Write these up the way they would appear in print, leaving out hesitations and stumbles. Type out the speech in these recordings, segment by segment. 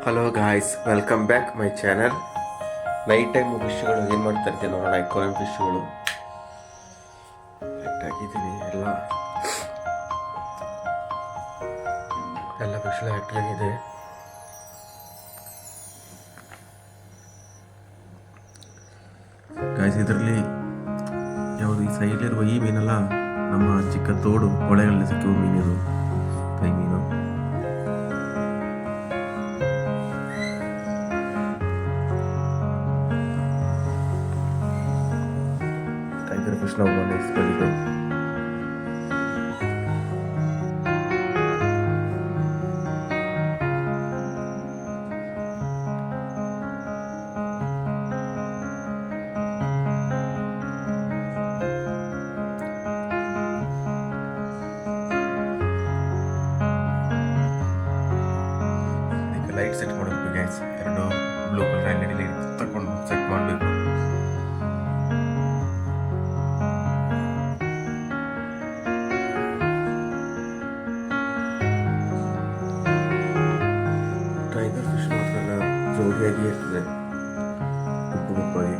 Hello guys, welcome back my channel. Night time ಫಿಶ್ಗಳು ಏನು ಮಾಡ್ತಾ ಇರ್ತೀನಿ ನೋಡೋಣ. ಎಕ್ವಾರಿಯಂ ಫಿಶ್ಗಳು ಲೈಟ್ ಆಗಿದ್ದೀನಿ. ಎಲ್ಲ ಫಿಶ್ಗಳು ಆ್ಯಕ್ಟಿವ್ ಆಗಿದೆ. ಗಾಯ್ಸ್, ಇದರಲ್ಲಿ ಯಾವುದು ಈ ಸೈಡ್ಲಿರುವ ಈ ಮೀನೆಲ್ಲ ನಮ್ಮ ಚಿಕ್ಕ ತೋಡು ಹೊಳೆಗಳಲ್ಲಿ ಸಿಕ್ಕುವ ಮೀನಿದು, ಕೈ ಮೀನು. ಟೈಗರ್ ಫಿಶ್ ನಾವು ನೆಕ್ಸ್ಟ್ಗಳಿದ್ದು ಲೈಟ್ ಸೆಟ್ ಮಾಡಬೇಕು ಗೈಸ್. ಎರಡು blue colour L E D light ತಗೊಂಡು ಸೆಟ್ ಮಾಡಬೇಕು. ಟೈಗರ್ ಫಿಶ್ ಮಾತ್ರ ಜೋಡಿಯಾಗಿ ಇರ್ತದೆ, ಗುಂಪು ಗುಂಪಾಗಿ.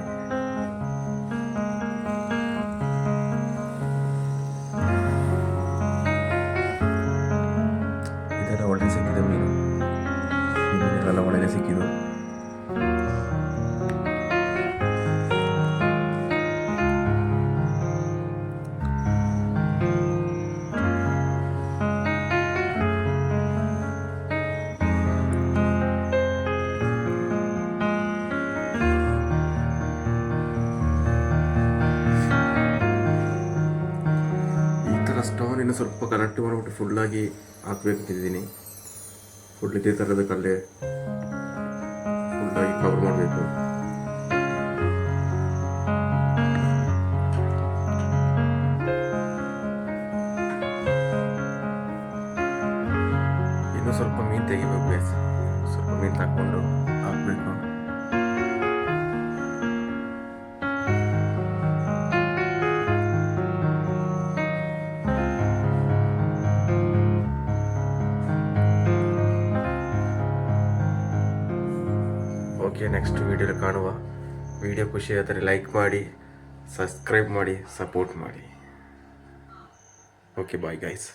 ಇದೆಲ್ಲ ಒಳ್ಳೆ ಸಿಕ್ಕಿದೆ ಮೀನು. ಈ ಮೀನೆಲ್ಲ ಒಳಗೆ ಸಿಕ್ಕಿದ್ದು. ಸ್ಟೋನ್ ಇನ್ನು ಸ್ವಲ್ಪ ಕನೆಕ್ಟ್ ಮಾಡಿಬಿಟ್ಟು ಫುಲ್ಲಾಗಿ ಹಾಕ್ಬೇಕಂತಿದ್ದೀನಿ. ಫುಲ್ ಇದೇ ಥರದ ಕಲ್ಲೆ ಫುಲ್ಲಾಗಿ ಕವರ್ ಮಾಡಬೇಕು. ಇನ್ನು ಸ್ವಲ್ಪ ಮೀನು ತೆಗಿಬೇಕು ಬೇಸ್. ಸ್ವಲ್ಪ ಮೀನು ತಗೊಂಡು ಹಾಕಬೇಕು. ಓಕೆ, ನೆಕ್ಸ್ಟ್ ವೀಡಿಯೋಲಿ ಕಾಣುವ. ವಿಡಿಯೋ ಖುಷಿ ಆದರೆ ಲೈಕ್ ಮಾಡಿ, ಸಬ್ಸ್ಕ್ರೈಬ್ ಮಾಡಿ, ಸಪೋರ್ಟ್ ಮಾಡಿ. Okay, bye guys.